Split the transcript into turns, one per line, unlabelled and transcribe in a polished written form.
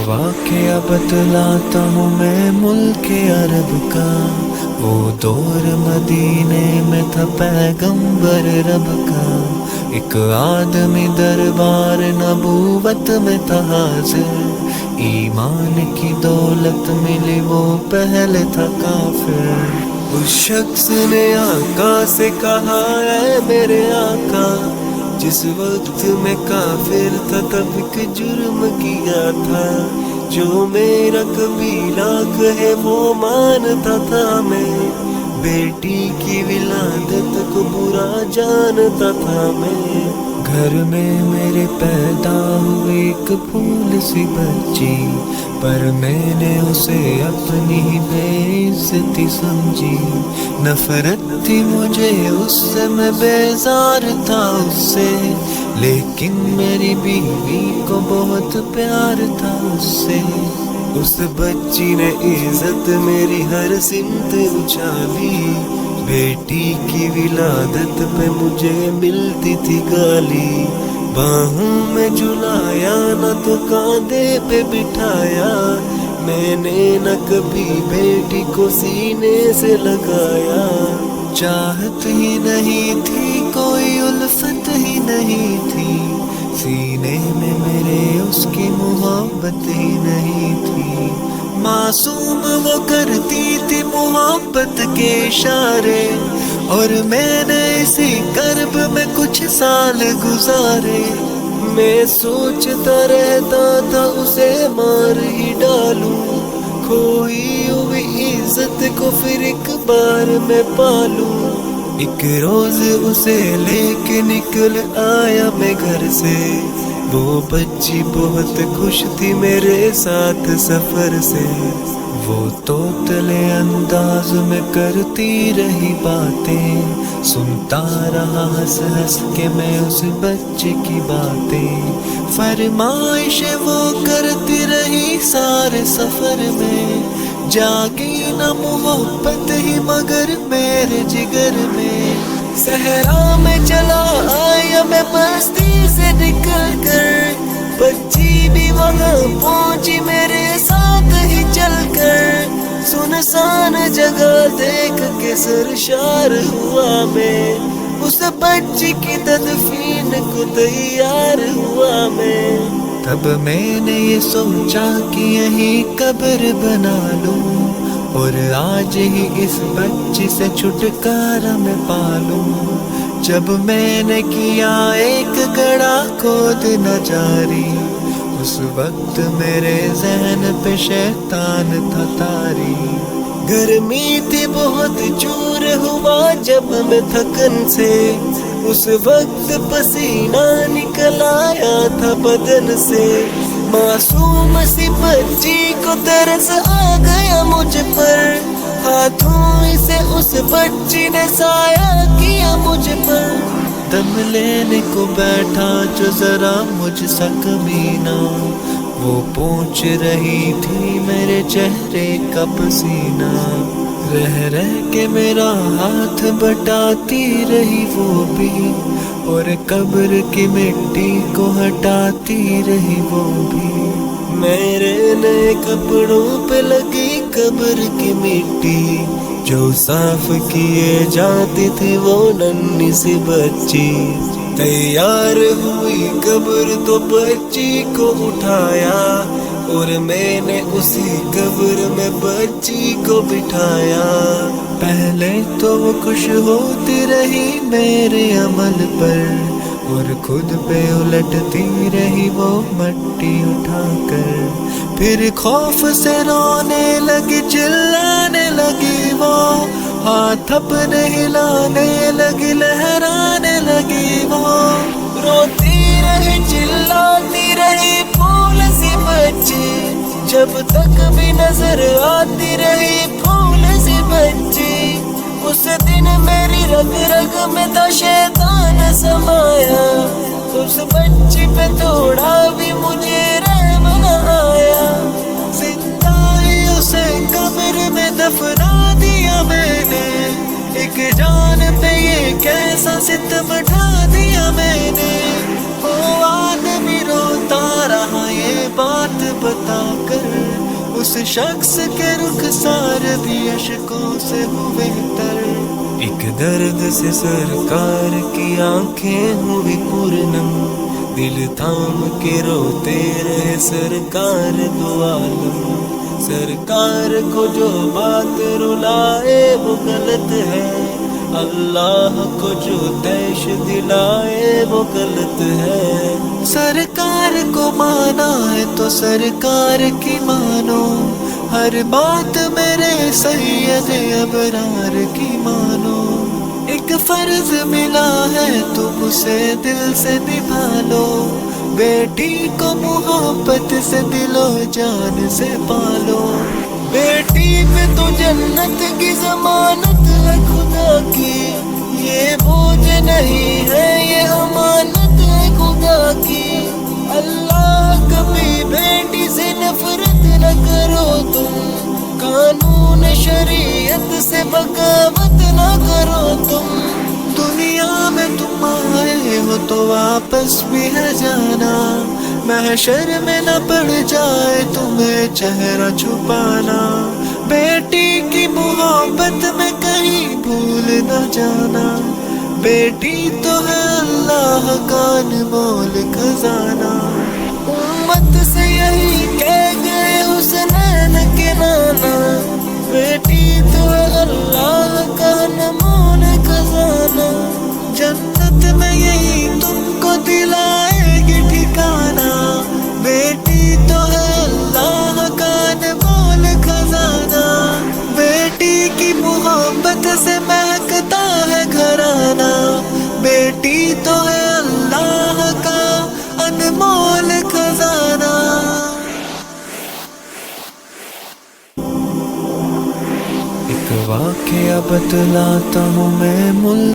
वाकया बतलाता हूँ मैं मुल्क अरब का। वो दौर मदीने में था पैगंबर रब का। एक आदमी दरबार नबूवत में था हाजिर। ईमान की दौलत मिली वो पहले था काफिर। उस शख्स ने आका से कहा है मेरे आका, जिस वक्त मैं काफिर था तब एक जुर्म किया था। जो मेरा कबीला कहे वो मानता था मैं। बेटी की विलादत को बुरा जानता था मैं। घर में मेरे पैदा हुई एक फूल सी बच्ची, पर मैंने उसे अपनी बेइज्जती समझी। नफरत थी मुझे उससे, मैं बेजार था उससे, लेकिन मेरी बीवी को बहुत प्यार था उससे। उस बच्ची ने इज्जत मेरी हर सिमत उछाली। बेटी की विलादत पे मुझे मिलती थी गाली। बाहों में झुलाया न तो कांधे पे बिठाया, मैंने न कभी बेटी को सीने से लगाया। चाहत ही नहीं थी, कोई उल्फत ही नहीं थी, सीने में मेरे उसकी मोहब्बत ही नहीं थी। मासूम वो करती थी मोहब्बत के इशारे, और मैंने इसी कर्ब में कुछ साल गुजारे। मैं सोचता रहता था उसे मार ही डालूं, खोई हुई इज्जत को फिर एक बार मैं पालूं। एक रोज उसे लेके निकल आया मैं घर से। वो बच्ची बहुत खुश थी मेरे साथ सफर से। वो तोतले अंदाज में करती रही बातें, सुनता रहा हंस हंस के मैं उस बच्चे की बातें। फरमाइशें वो करती रही सारे सफर में, जागी न मोहब्बत ही मगर मेरे जिगर में। सहरा में चला आया मैं बस्ती से निकल कर, बच्ची भी वहाँ पहुंची मेरे साथ ही चल कर। सुनसान जगह देख के सरशार हुआ मैं, उस बच्ची की तदफीन को तैयार हुआ मैं। तब मैंने ये सोचा कि यही कब्र बना लूं, और आज ही इस बच्ची से छुटकारा मैं पालूं। जब मैंने किया एक गड़ा खोद न जारी, उस वक्त मेरे ज़हन पे शैतान था तारी। गर्मी थी बहुत चूर हुआ जब मैं थकन से, उस वक्त पसीना निकल आया था बदन से। मासूम सी बच्ची को तरस आ गया मुझ पर, हाथों से उस बच्ची ने साया किया मुझ पर। दम लेने को बैठा जो जरा मुझसा कमीना, वो पूछ रही थी मेरे चेहरे का पसीना। रह रह के मेरा हाथ बटाती रही वो भी, और कब्र की मिट्टी को हटाती रही वो भी। मेरे नए कपड़ों पे लगी कब्र की मिट्टी, जो साफ किए जाती थी वो नन्ही सी बच्ची। तैयार हुई कब्र तो बच्ची को उठाया, और मैंने उसी कब्र में बच्ची को बिठाया। पहले तो वो खुश होती रही मेरे अमल पर, और खुद पे उलटती रही वो मट्टी उठाकर। फिर खौफ से रोने लगी, चिल्लाने लगी वो, हाथ अपने हिलाने लगी, लहराने लगी वो। रोती रही चिल्लाती रही फूल सी बच्ची, जब तक भी नजर आती रही फूल सी बच्ची। उस दिन मेरी रग रग में था शैतान समाया, उस बच्ची पे थोड़ा भी मुझे रहम न आया। जिंदा ही उसे कब्र में दफना दिया मैंने, एक जान पे ये कैसा सितम ढा दिया मैंने। वो आदमी रोता रहा ये बात बता उस शख्स के रुखसार भी अशकों से हुए तर। एक दर्द से सरकार की आंखें हुई पूर्णम, दिल थाम के रोते रहे सरकार दो आलम। सरकार को जो बात रुलाए वो गलत है, अल्लाह को जो तैश दिलाए वो गलत है। सरकार को माना है तो सरकार की मानो, हर बात मेरे सैयद अबरार की मानो। एक फर्ज मिला है तुम उसे दिल से निभा लो, बेटी को मोहब्बत से दिलो जान से पालो। बेटी पे तो जन्नत की जमानत है खुदा की, ये बोझ नहीं है ये अमानत है खुदा की। अल्लाह कभी बेटी से नफरत न करो तुम, कानून शरीयत से बगावत न करो तुम। दुनिया में तुम आए हो तो वापस भी है जाना, महशर में न पड़ जाए तुम्हें चेहरा छुपाना। बेटी की मोहब्बत में कहीं भूल न जाना, बेटी तो है अल्लाह का अनमोल खजाना। उम्मत से यही कह गए हुसनैन के नाना, बेटी तो है अल्लाह का अनमोल खजाना। जन्नत में यही तुमको दिलाएगी ठिकाना, बेटी तो है अल्लाह का अनमोल खजाना। बेटी की मोहब्बत से महकता है घराना, बेटी तो है अल्लाह का अनमोल खजाना। एक वाक़या बतलाता हूँ मैं मुल्क